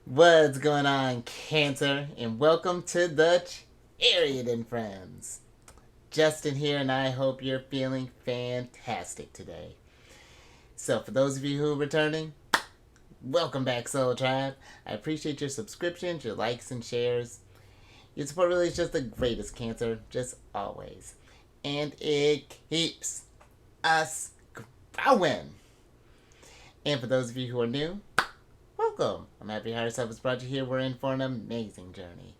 What's going on, Cancer? And welcome to the Chariot Friends. Justin here, and I hope you're feeling fantastic today. So, for those of you who are returning, welcome back, Soul Tribe. I appreciate your subscriptions, your likes, and shares. Your support really is just the greatest, Cancer, just always. And it keeps us growing. And for those of you who are new, welcome. I'm happy Higher Self has brought you here. We're in for an amazing journey.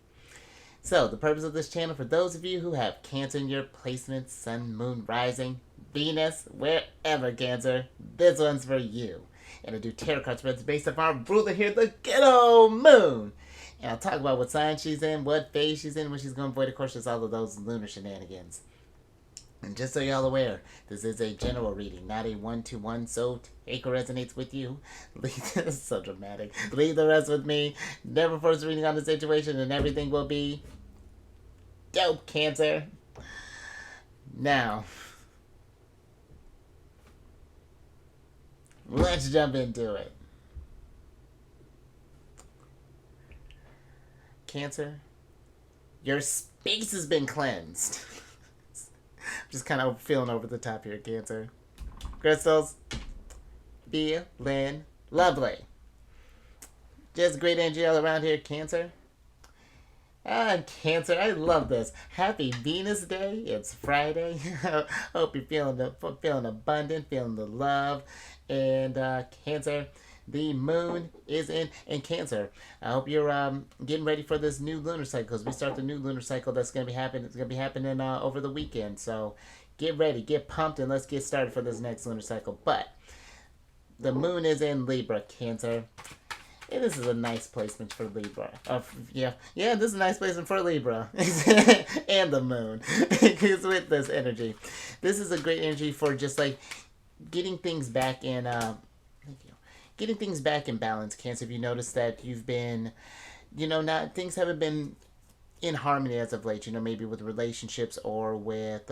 So, the purpose of this channel, for those of you who have Cancer in your placements, Sun, Moon, Rising, Venus, wherever, Cancer, this one's for you. And I do tarot card spreads based on our ruler here, the ghetto moon. And I'll talk about what sign she's in, what phase she's in, what she's going to avoid. Of course, there's all of those lunar shenanigans. And just so y'all aware, this is a general reading, not a one-to-one, so take what resonates with you. This is so dramatic. Leave the rest with me. Never force reading on the situation, and everything will be dope, Cancer. Now, let's jump into it. Cancer, your space has been cleansed. Just kind of feeling over the top here, Cancer. Crystals, feeling lovely. Just great energy all around here, Cancer. Cancer, I love this. Happy Venus Day. It's Friday. Hope you're feeling abundant, feeling the love. And Cancer, the moon is in Cancer. I hope you're getting ready for this new lunar cycle, because we start the new lunar cycle that's going to be happening. It's going to be happening over the weekend. So get ready, get pumped, and let's get started for this next lunar cycle. But the moon is in Libra, Cancer. And this is a nice placement for Libra. Yeah, this is a nice placement for Libra. And the moon. Because with this energy. This is a great energy for just like getting things back in getting things back in balance, Cancer. If you notice that you've been, not things haven't been in harmony as of late, maybe with relationships or with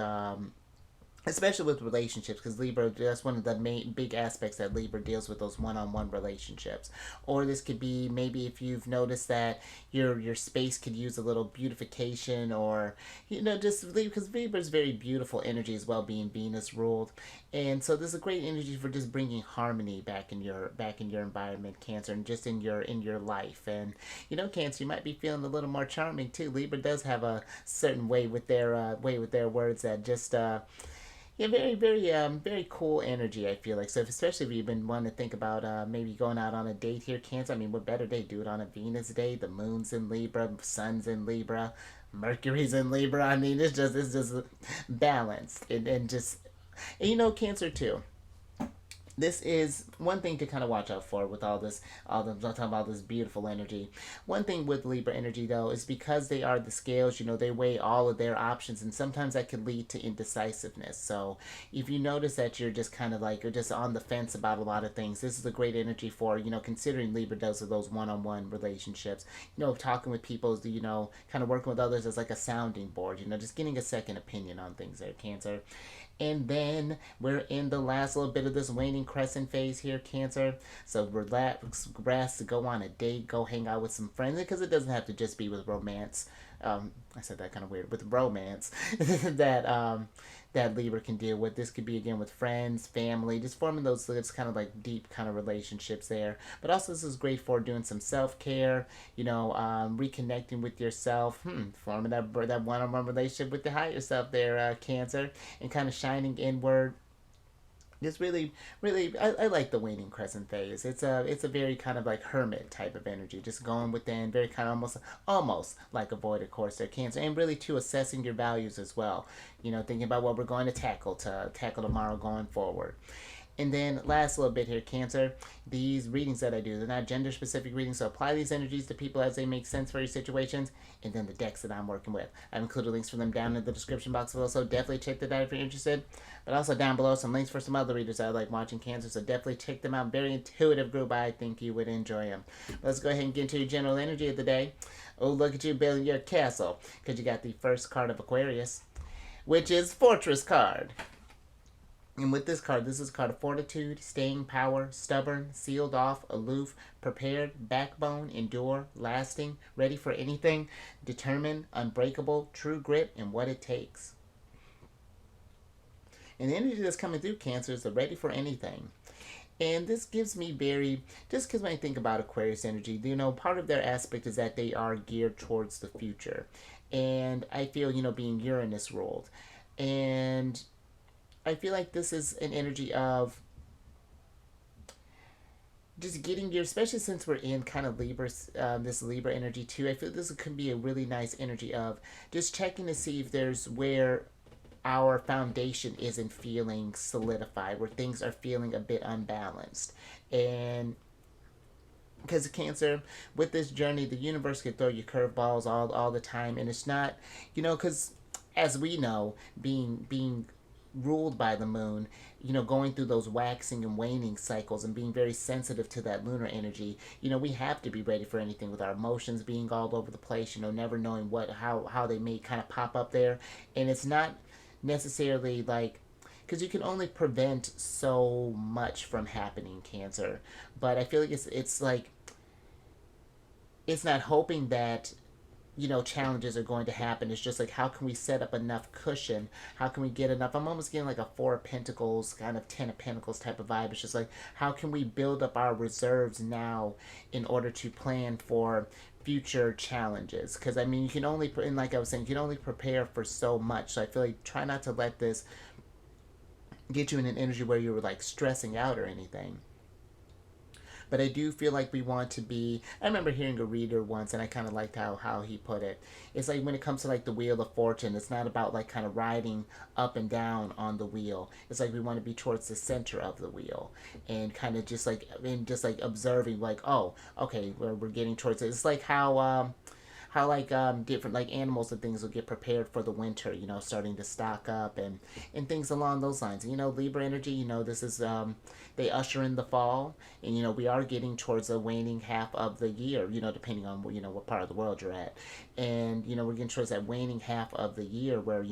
especially with relationships, because Libra, that's one of the main big aspects that Libra deals with, those one-on-one relationships. Or this could be maybe if you've noticed that your space could use a little beautification, or just because Libra is very beautiful energy as well, being Venus ruled. And so this is a great energy for just bringing harmony back in your environment, Cancer, and just in your life. And Cancer, you might be feeling a little more charming too. Libra does have a certain way with their words that just yeah, very, very, very cool energy, I feel like. So, especially if you've been wanting to think about maybe going out on a date here, Cancer. I mean, what better day? Do it on a Venus day. The moon's in Libra, sun's in Libra, Mercury's in Libra. I mean, it's just balanced, and just, and Cancer too. This is one thing to kind of watch out for with talking about this beautiful energy. One thing with Libra energy, though, is because they are the scales, they weigh all of their options, and sometimes that can lead to indecisiveness. So if you notice that you're just kind of like, you're just on the fence about a lot of things, this is a great energy for, considering Libra does with those one-on-one relationships, talking with people, kind of working with others as like a sounding board, just getting a second opinion on things there, Cancer. And then we're in the last little bit of this waning crescent phase here, Cancer. So relax, rest, go on a date, go hang out with some friends, because it doesn't have to just be with romance. I said that kind of weird. With romance, that Libra can deal with. This could be again with friends, family, just forming those kind of like deep kind of relationships there. But also this is great for doing some self care. Reconnecting with yourself, forming that one-on-one relationship with the higher self there, Cancer, and kind of shining inward. Just really, really, I like the waning crescent phase. It's a very kind of like hermit type of energy, just going within, very kind of almost like a void of course there, Cancer, and really too assessing your values as well. Thinking about what we're going to tackle tomorrow going forward. And then last little bit here, Cancer, these readings that I do, they're not gender specific readings, so apply these energies to people as they make sense for your situations. And then the decks that I'm working with, I've included links for them down in the description box below, so definitely check that out if you're interested. But also down below some links for some other readers that I like watching, Cancer, so definitely check them out. Very intuitive group, I think you would enjoy them. Let's go ahead and get into your general energy of the day. Oh, look at you building your castle, because you got the first card of Aquarius, which is Fortress card. And with this card, this is a card of fortitude, staying power, stubborn, sealed off, aloof, prepared, backbone, endure, lasting, ready for anything, determined, unbreakable, true grit, and what it takes. And the energy that's coming through Cancer is the ready for anything. And this gives me very, just because when I think about Aquarius energy, part of their aspect is that they are geared towards the future. And I feel, being Uranus ruled. And I feel like this is an energy of just getting your, especially since we're in kind of Libra, this Libra energy too. I feel this could be a really nice energy of just checking to see if there's where our foundation isn't feeling solidified, where things are feeling a bit unbalanced. And because Cancer, with this journey, the universe could throw you curveballs all the time, and it's not, because as we know, being ruled by the moon, going through those waxing and waning cycles and being very sensitive to that lunar energy, we have to be ready for anything with our emotions being all over the place, never knowing how they may kind of pop up there. And it's not necessarily like, because you can only prevent so much from happening, Cancer. But I feel like it's like, it's not hoping that challenges are going to happen. It's just like, how can we set up enough cushion? How can we get enough? I'm almost getting like a Four of Pentacles, kind of Ten of Pentacles type of vibe. It's just like, how can we build up our reserves now in order to plan for future challenges? Because I mean, you can only, and like I was saying, you can only prepare for so much. So I feel like, try not to let this get you in an energy where you're like stressing out or anything. But I do feel like we want to be. I remember hearing a reader once, and I kind of liked how he put it. It's like when it comes to like the Wheel of Fortune, it's not about like kind of riding up and down on the wheel. It's like we want to be towards the center of the wheel, and kind of just like, and just like observing, like, oh, okay, we're getting towards it. It's like how like different like animals and things will get prepared for the winter, starting to stock up and things along those lines. And, Libra energy, this is they usher in the fall, and we are getting towards the waning half of the year, depending on what part of the world you're at. And we're getting towards that waning half of the year where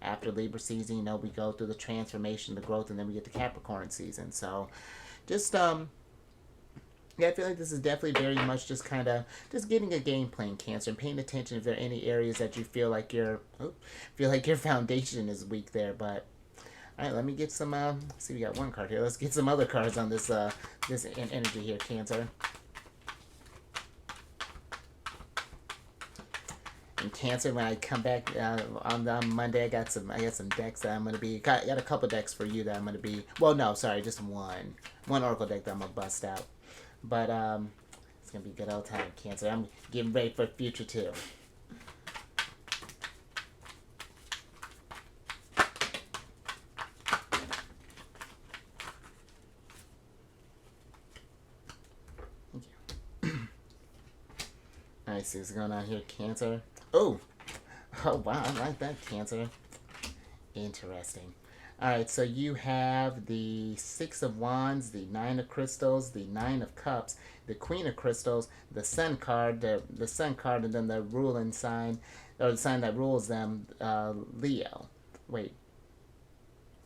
after Libra season, we go through the transformation, the growth, and then we get the Capricorn season. So just yeah, I feel like this is definitely very much just kind of just getting a game plan, Cancer, and paying attention if there are any areas that you feel like your foundation is weak there. But all right, let me get some. Let's see, we got one card here. Let's get some other cards on this energy here, Cancer. And Cancer, when I come back on Monday, I got some decks that I'm gonna be. Got a couple decks for you that I'm gonna be. Well, no, sorry, just one Oracle deck that I'm gonna bust out. But it's gonna be a good old time, Cancer. I'm getting ready for the future too. Thank you. All right, see what's going on here, Cancer. Oh, oh wow, I like that, Cancer. Interesting. All right, so you have the Six of Wands, the Nine of Crystals, the Nine of Cups, the Queen of Crystals, the Sun card, the Sun card, and then the ruling sign, or the sign that rules them, Leo. Wait,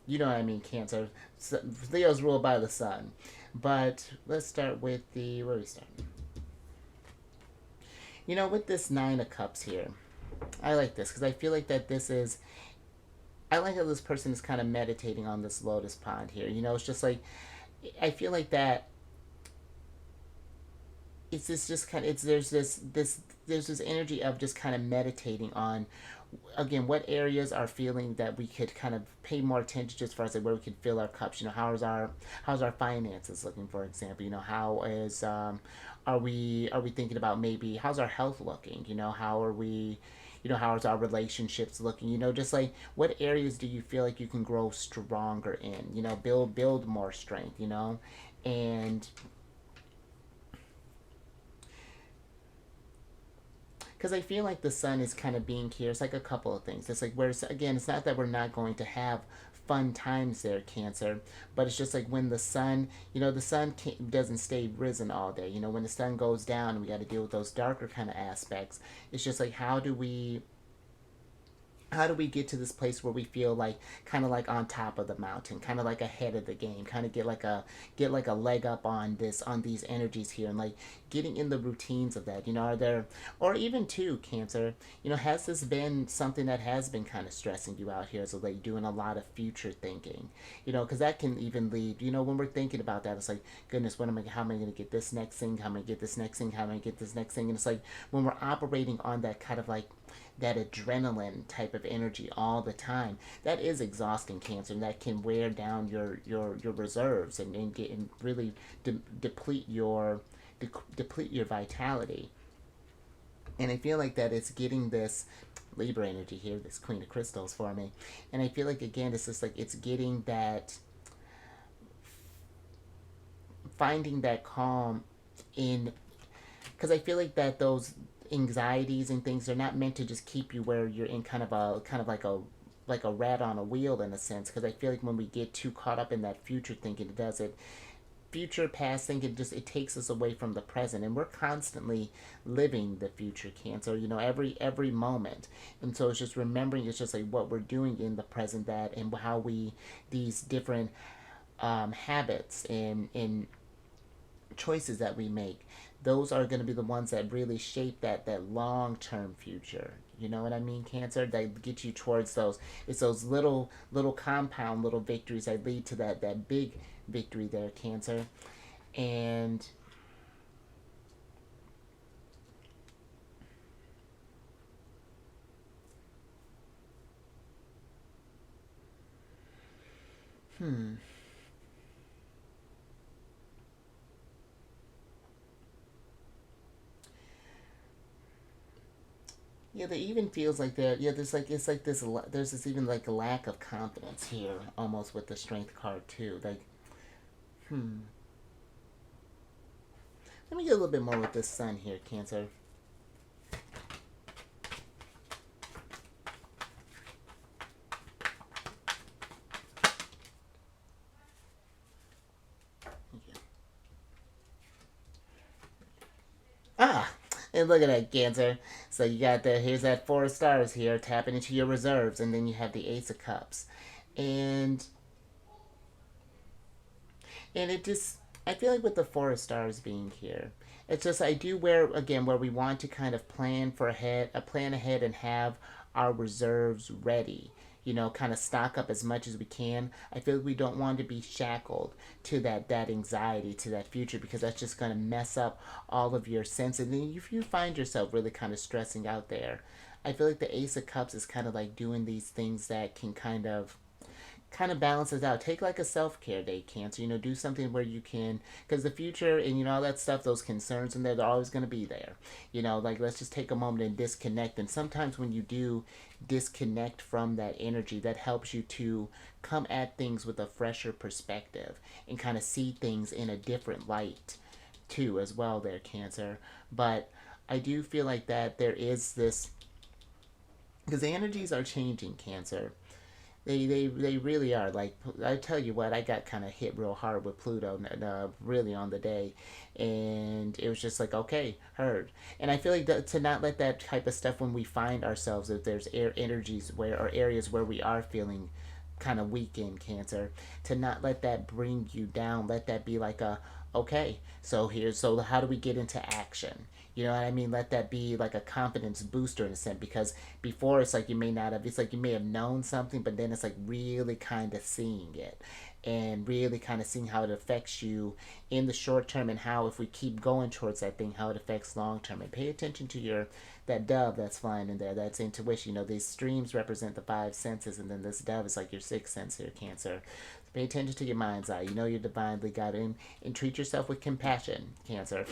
you know what I mean, Cancer. So, Leo's ruled by the Sun. But let's start with the, where are we starting? With this Nine of Cups here, I like this because I feel like that this is, I like how this person is kind of meditating on this lotus pond here. It's just like, I feel like that it's this just kind of, it's there's this energy of just kind of meditating on, again, what areas are feeling that we could kind of pay more attention to, as far as like where we can fill our cups. How's our finances looking, for example. How is are we thinking about, maybe how's our health looking. How are we, how's our relationships looking. Just like, what areas do you feel like you can grow stronger in. Build more strength. And because I feel like the Sun is kind of being here. It's like a couple of things. It's like, where again, it's not that we're not going to have fun times there, Cancer, but it's just like, when the Sun, the Sun doesn't stay risen all day. When the Sun goes down and we got to deal with those darker kind of aspects, it's just like, how do we how do we get to this place where we feel like kind of like on top of the mountain, kind of like ahead of the game, kind of get like a leg up on this, on these energies here, and like getting in the routines of that, you know? Are there, or even too, Cancer, you know, has this been something that has been kind of stressing you out here as of late, doing a lot of future thinking, you know? Because that can even lead, you know, when we're thinking about that, it's like, goodness, what am I, how am I going to get this next thing, how am I get this next thing, how am I get this next thing? And it's like when we're operating on that kind of like that adrenaline type of energy all the time, that is exhausting, Cancer, and that can wear down your reserves, and really deplete your deplete your vitality. And I feel like that it's getting this Libra energy here, this Queen of Crystals for me. And I feel like, again, it's just like it's getting that, finding that calm in, because I feel like that those anxieties and things are not meant to just keep you where you're in kind of like a rat on a wheel in a sense, because I feel like when we get too caught up in that future thinking, it does it, future past thinking, just it takes us away from the present, and we're constantly living the future, Cancer, you know, every moment. And so it's just remembering, it's just like what we're doing in the present, that and how we, these different habits and choices that we make, those are going to be the ones that really shape that long-term future. You know what I mean, Cancer? That get you towards those. It's those little compound little victories that lead to that big victory there, Cancer. And hmm. Yeah, there even feels like there. Yeah, there's like it's like this. There's this even like a lack of confidence here, almost with the Strength card too. Like, hmm. Let me get a little bit more with this Sun here, Cancer. Ah, and look at that, Cancer. So you got the, here's that 4 stars here, tapping into your reserves, and then you have the Ace of Cups, and it just, I feel like with the 4 stars being here, it's just I do, where again, where we want to kind of plan for ahead, a plan ahead, and have our reserves ready, you know, kind of stock up as much as we can. I feel like we don't want to be shackled to that anxiety, to that future, because that's just going to mess up all of your sense. And then if you find yourself really kind of stressing out there, I feel like the Ace of Cups is kind of like doing these things that can kind of balances out. Take like a self care day, Cancer. You know, do something where you can, because the future and, you know, all that stuff, those concerns, and they're always going to be there. You know, like let's just take a moment and disconnect. And sometimes when you do disconnect from that energy, that helps you to come at things with a fresher perspective and kind of see things in a different light too, as well, there, Cancer. But I do feel like that there is this, because the energies are changing, Cancer. They really are. Like, I tell you what, I got kind of hit real hard with Pluto, really on the day, and it was just like, okay, heard. And I feel like to not let that type of stuff, when we find ourselves, if there's energies where, or areas where we are feeling kind of weak in, Cancer, to not let that bring you down. Let that be like a, okay, so here's, so how do we get into action? You know what I mean? Let that be like a confidence booster in a sense, because before it's like you may not have, it's like you may have known something, but then it's like really kind of seeing it, and really kind of seeing how it affects you in the short term, and how, if we keep going towards that thing, how it affects long term. And pay attention to your, that dove that's flying in there, that's intuition. You know, these streams represent the 5 senses, and then this dove is like your 6th sense here, Cancer. Pay attention to your mind's eye. You know you're divinely guided, and treat yourself with compassion, Cancer.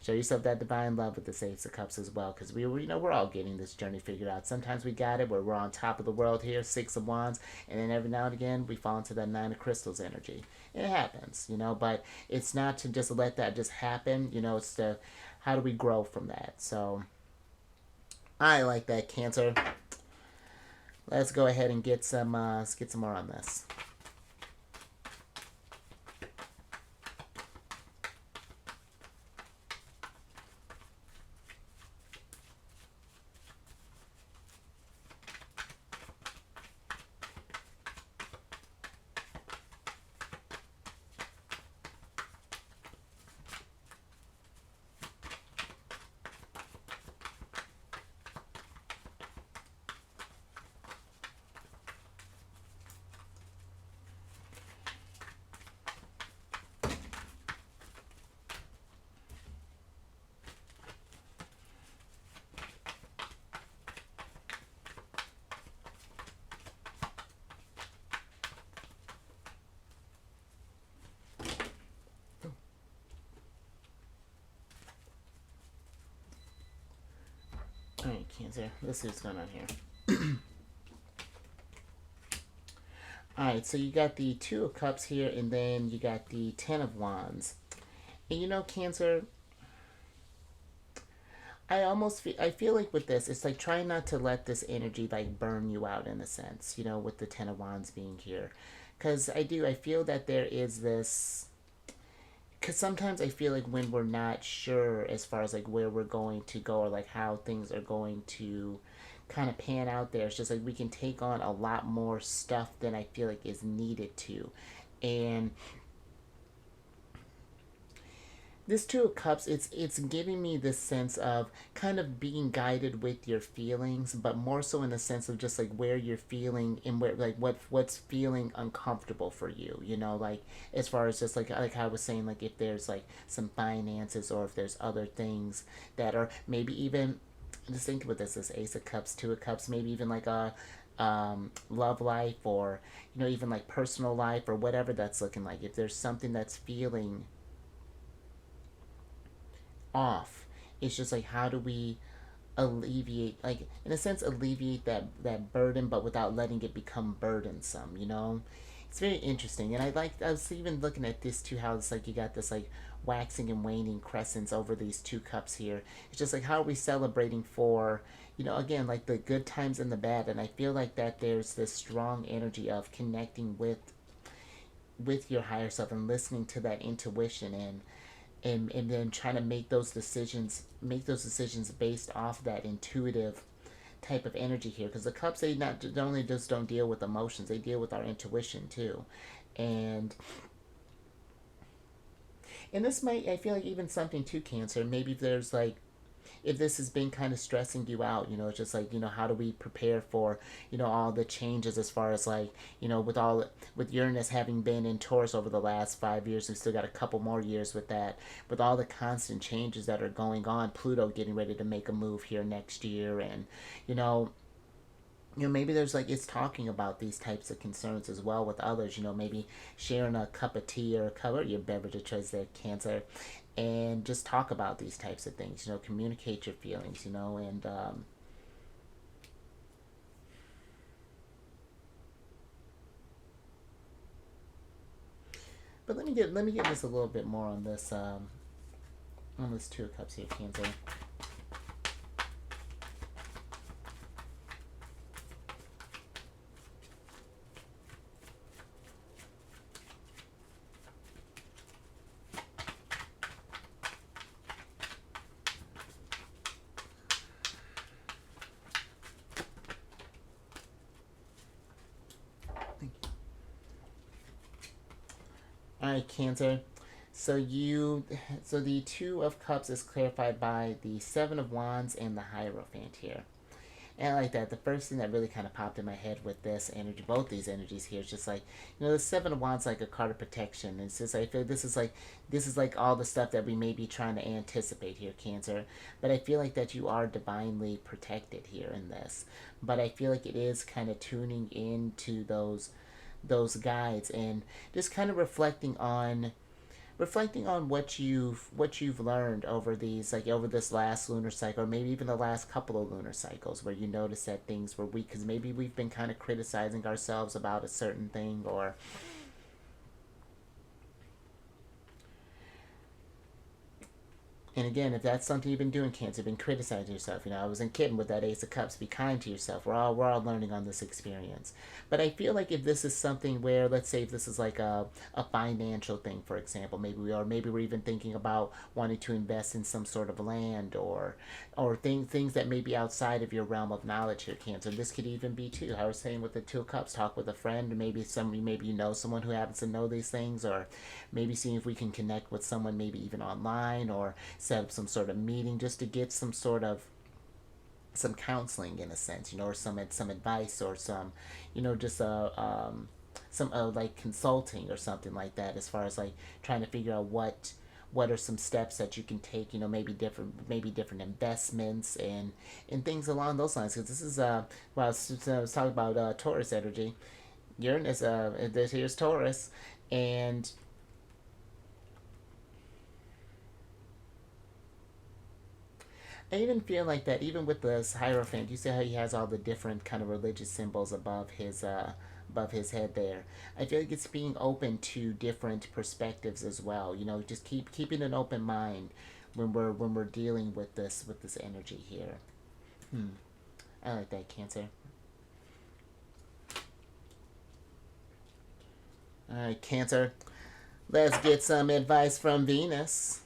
Show yourself that divine love with the Ace of Cups as well, because we were, you know, we're all getting this journey figured out. Sometimes we got it where we're on top of the world here, 6 of Wands, and then every now and again we fall into that 9 of Crystals energy. It happens, you know, but it's not to just let that just happen. You know, it's to, how do we grow from that? So I like that, Cancer. Let's go ahead and get some. Let's get some more on this. Cancer. Let's see what's going on here. All right, so you got the Two of Cups here, and then you got the Ten of Wands. And Cancer, I feel like with this, it's like trying not to let this energy like burn you out in a sense. With the Ten of Wands being here, because I feel that there is this. Because sometimes I feel like when we're not sure as far as like where we're going to go or like how things are going to kind of pan out there, it's just like we can take on a lot more stuff than I feel like is needed to. And this Two of Cups, it's giving me this sense of kind of being guided with your feelings, but more so in the sense of just like where you're feeling and where like what's feeling uncomfortable for you. Like as far as just like I was saying, like if there's like some finances or if there's other things that are maybe even just think about this Ace of Cups, Two of Cups, maybe even like a love life or even like personal life or whatever that's looking like. If there's something that's feeling off. It's just like how do we alleviate, like in a sense, alleviate that burden, but without letting it become burdensome. It's very interesting, and I was even looking at this too. How it's like you got this like waxing and waning crescents over these two cups here. It's just like how are we celebrating for again like the good times and the bad, and I feel like that there's this strong energy of connecting with your higher self and listening to that intuition and then trying to make those decisions based off that intuitive type of energy here, because the cups, they not only just don't deal with emotions, they deal with our intuition too. And and this might, I feel like, even something to Cancer, maybe if there's like, if this has been kind of stressing you out, it's just like, how do we prepare for, all the changes as far as like, with Uranus having been in Taurus over the last 5 years, we still got a couple more years with that, with all the constant changes that are going on, Pluto getting ready to make a move here next year, and, you know, maybe there's like it's talking about these types of concerns as well with others. Maybe sharing a cup of tea or a cup of your beverage of choice there, Cancer, and just talk about these types of things. Communicate your feelings. And but let me get this a little bit more on this Two of Cups here, Cancer. All right, Cancer. So the Two of Cups is clarified by the Seven of Wands and the Hierophant here. And I like that. The first thing that really kind of popped in my head with this energy, both these energies here, is just like, the Seven of Wands like a card of protection. It's just I feel like this is like all the stuff that we may be trying to anticipate here, Cancer. But I feel like that you are divinely protected here in this. But I feel like it is kind of tuning into those guides and just kind of reflecting on what you've learned over these, like over this last lunar cycle, or maybe even the last couple of lunar cycles, where you notice that things were weak because maybe we've been kind of criticizing ourselves about a certain thing, or and again, if that's something you've been doing, Cancer, been criticizing yourself. I wasn't kidding with that Ace of Cups. Be kind to yourself. We're all learning on this experience. But I feel like if this is something where, let's say, if this is like a financial thing, for example, maybe we're even thinking about wanting to invest in some sort of land, or things that may be outside of your realm of knowledge here, Cancer. This could even be too. I was saying with the Two of Cups, talk with a friend, maybe someone who happens to know these things, or maybe seeing if we can connect with someone, maybe even online, or set up some sort of meeting just to get some counseling in a sense, or some advice, or just some like consulting or something like that, as far as like trying to figure out what are some steps that you can take, maybe different investments and things along those lines, because this is well, I was talking about Taurus energy. Uranus, this here's Taurus, and I even feel like that even with this Hierophant, you see how he has all the different kind of religious symbols above his head there. I feel like it's being open to different perspectives as well. You know, just keeping an open mind when we're dealing with this energy here. Hmm. I like that, Cancer. All right, Cancer. Let's get some advice from Venus.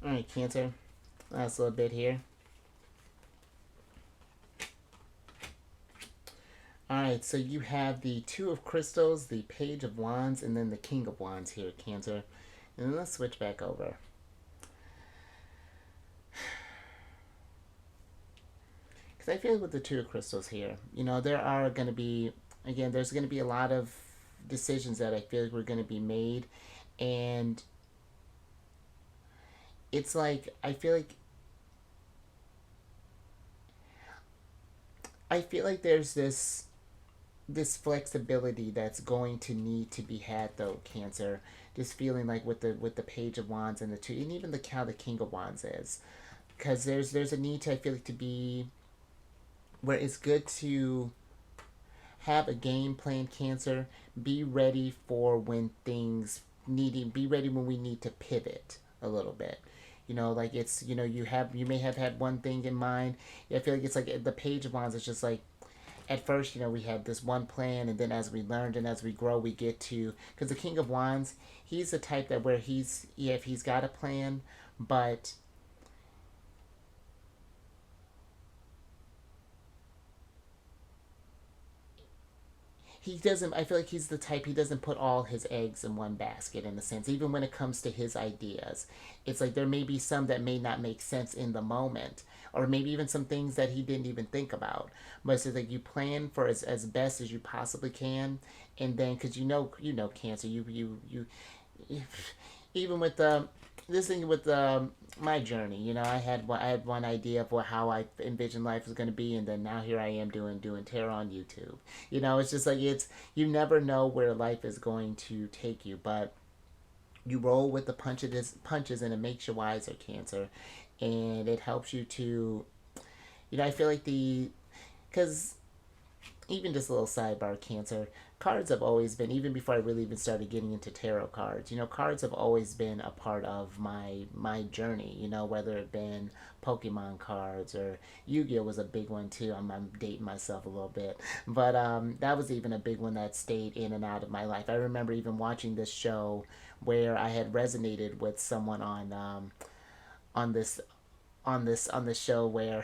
All right, Cancer. Last little bit here. All right, so you have the Two of Crystals, the Page of Wands, and then the King of Wands here, Cancer. And then let's switch back over. Because I feel like with the Two of Crystals here, you know, there are going to be, again, there's going to be a lot of decisions that I feel like we're going to be made. And it's like, I feel like there's this flexibility that's going to need to be had though, Cancer. Just feeling like with the Page of Wands and the two, and even the how the King of Wands is, because there's a need to, I feel like, to be where it's good to have a game plan, Cancer. Be ready for when things needing, be ready when we need to pivot a little bit. You know, like it's, you know, you may have had one thing in mind. I feel like it's like the Page of Wands is just like, at first, you know, we had this one plan, and then as we learned and as we grow, we get to, because the King of Wands, he's the type that where he's, yeah, if he's got a plan, but he doesn't, I feel like he's the type, he doesn't put all his eggs in one basket in a sense, even when it comes to his ideas. It's like there may be some that may not make sense in the moment, or maybe even some things that he didn't even think about. But it's like you plan for as best as you possibly can, and then because you know, Cancer, you even with this thing with my journey, you know, I had one idea of how I envisioned life was going to be, and then now here I am doing tarot on YouTube. You know, it's just like it's, you never know where life is going to take you, but you roll with the punches, and it makes you wiser, Cancer, and it helps you to, you know, I feel like the, because even just a little sidebar, Cancer, cards have always been, even before I really even started getting into tarot cards, you know, cards have always been a part of my journey, you know, whether it been Pokemon cards, or Yu-Gi-Oh was a big one too. I'm dating myself a little bit, but that was even a big one that stayed in and out of my life. I remember even watching this show where I had resonated with someone on this on this show where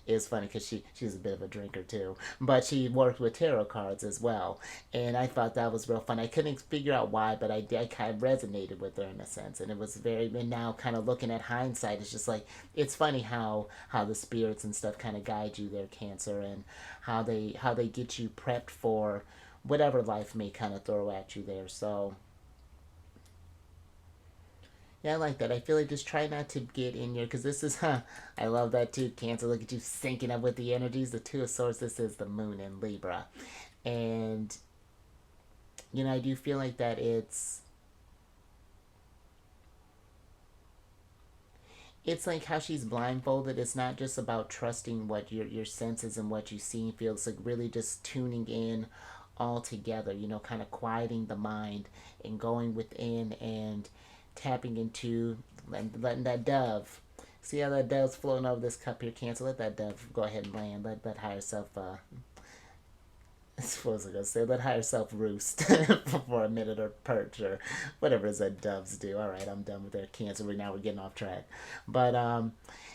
it's funny because she's a bit of a drinker too, but she worked with tarot cards as well, and I thought that was real fun. I couldn't figure out why, but I kind of resonated with her in a sense, and it was very, and now kind of looking at hindsight, it's just like it's funny how the spirits and stuff kind of guide you there, Cancer, and how they get you prepped for whatever life may kind of throw at you there. So yeah, I like that. I feel like just try not to get in your, because this is, huh, I love that too, Cancer. Look at you syncing up with the energies. The Two of Swords, this is the moon in Libra. And, you know, I do feel like that it's like how she's blindfolded. It's not just about trusting what your senses and what you see and feel. It's like really just tuning in all together, you know, kind of quieting the mind and going within and tapping into and letting that dove. See how that dove's floating over this cup here, Cancer? Let that dove go ahead and land. Let higher self, I suppose I gonna say, let higher self roost for a minute, or perch, or whatever it is that doves do. All right, I'm done with their, Cancer. Now we're getting off track. But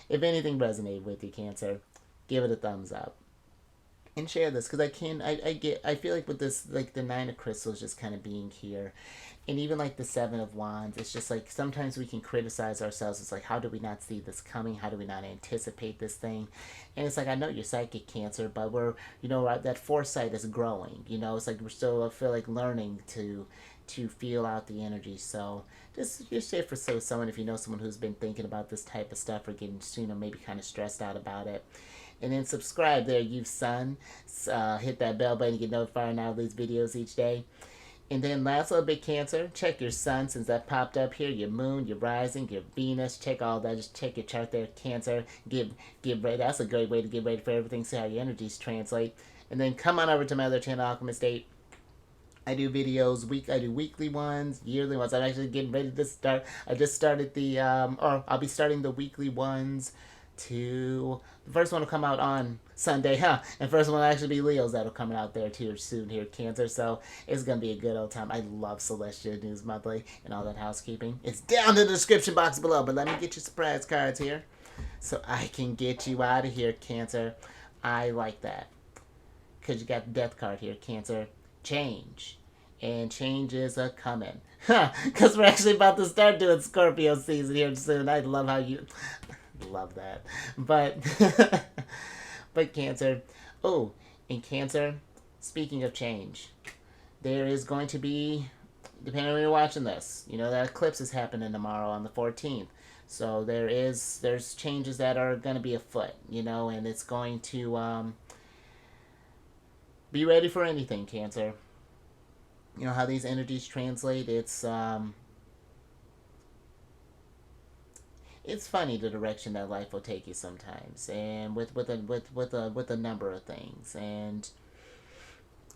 if anything resonated with you, Cancer, give it a thumbs up. and share this because I feel like with this, like the Nine of Crystals just kind of being here, and even like the Seven of Wands, it's just like sometimes we can criticize ourselves. It's like, how do we not see this coming? How do we not anticipate this thing? And it's like, I know you're psychic, Cancer, but we're, that foresight is growing. It's like we're still, I feel like, learning to feel out the energy. So just share for someone, if you know someone who's been thinking about this type of stuff or getting, maybe kind of stressed out about it. And then subscribe there, you son. Hit that bell button to get notified of these videos each day. And then last little bit, Cancer, check your sun since that popped up here, your moon, your rising, your Venus, check all that. Just check your chart there, Cancer. Get ready. That's a great way to get ready for everything, see how your energies translate. And then come on over to my other channel, Alchemist 8. I do videos I do weekly ones, yearly ones. I'm actually getting ready to start. I just started or I'll be starting the weekly ones the first one will come out on Sunday, huh? And first one will actually be Leo's that'll come out there too soon here, Cancer. So it's gonna be a good old time. I love Celestial News Monthly and all that housekeeping. It's down in the description box below. But let me get your surprise cards here, so I can get you out of here, Cancer. I like that because you got the Death card here, Cancer. Change. And change is a coming. Because we're actually about to start doing Scorpio season here soon. I love how you love that. But but Cancer. Oh, in Cancer, speaking of change, there is going to be, depending on when you're watching this, that eclipse is happening tomorrow on the 14th. So there's changes that are going to be afoot, and it's going to be ready for anything, Cancer. How these energies translate. It's funny the direction that life will take you sometimes, and with a number of things. And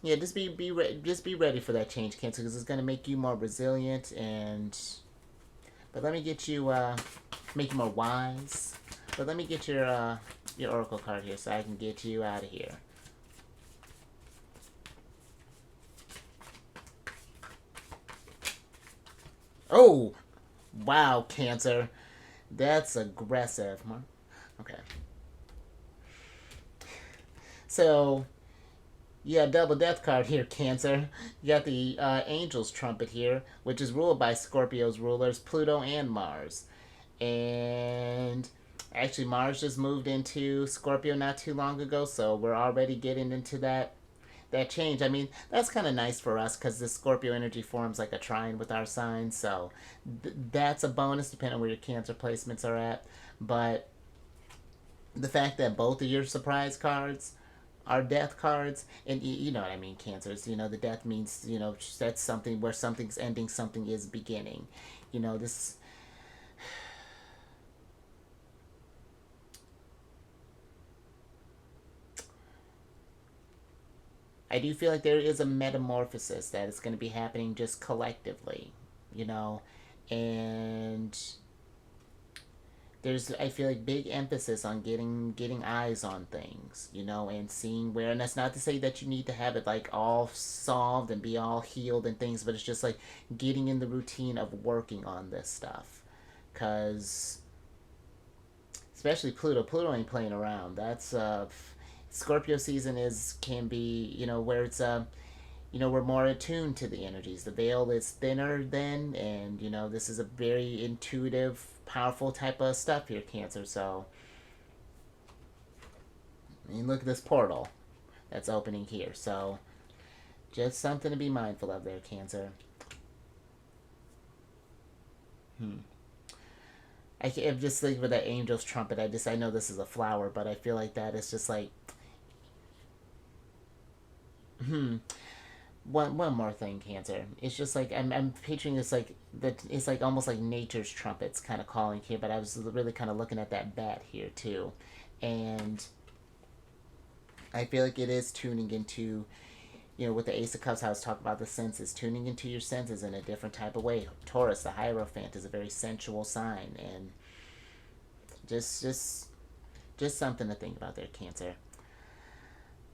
yeah, just be ready for that change, Cancer, because it's going to make you more resilient. But let me get you make you more wise. But let me get your oracle card here so I can get you out of here. Oh, wow, Cancer. That's aggressive. Okay. So, yeah, double death card here, Cancer. You got the Angel's Trumpet here, which is ruled by Scorpio's rulers, Pluto and Mars. And actually, Mars just moved into Scorpio not too long ago, so we're already getting into that change. I mean, that's kind of nice for us because the Scorpio energy forms like a trine with our sign, so that's a bonus depending on where your Cancer placements are at. But the fact that both of your surprise cards are death cards, and you know what I mean, Cancers. The death means that's something where something's ending, something is beginning. This. I do feel like there is a metamorphosis that is going to be happening just collectively, and there's, I feel like, big emphasis on getting eyes on things, and seeing where. And that's not to say that you need to have it like all solved and be all healed and things, but it's just like getting in the routine of working on this stuff, because especially Pluto ain't playing around. That's Scorpio season can be, where it's we're more attuned to the energies. The veil is thinner then, and this is a very intuitive, powerful type of stuff here, Cancer. So I mean, look at this portal that's opening here. So just something to be mindful of there, Cancer. I'm just thinking with that Angel's Trumpet. I know this is a flower, but I feel like that is just like one more thing, Cancer. It's just like I'm picturing this like that. It's like almost like nature's trumpets kind of calling here. But I was really kind of looking at that bat here too, and I feel like it is tuning into, with the Ace of Cups, I was talking about the senses, tuning into your senses in a different type of way. Taurus, the Hierophant, is a very sensual sign, and just something to think about there, Cancer.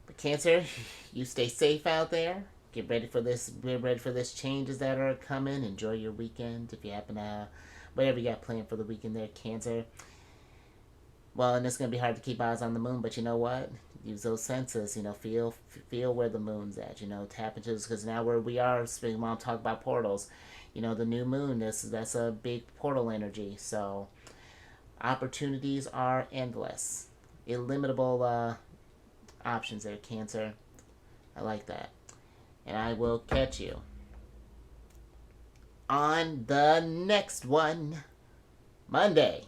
But Cancer, you stay safe out there. Get ready for this. Get ready for this changes that are coming. Enjoy your weekend if you happen to, whatever you got planned for the weekend there, Cancer. Well, and it's gonna be hard to keep eyes on the moon, but you know what? Use those senses. Feel where the moon's at. Tap into this because now where we are, speaking while talk about portals. The new moon. That's a big portal energy. So opportunities are endless, illimitable options there, Cancer. I like that, and I will catch you on the next one, Monday.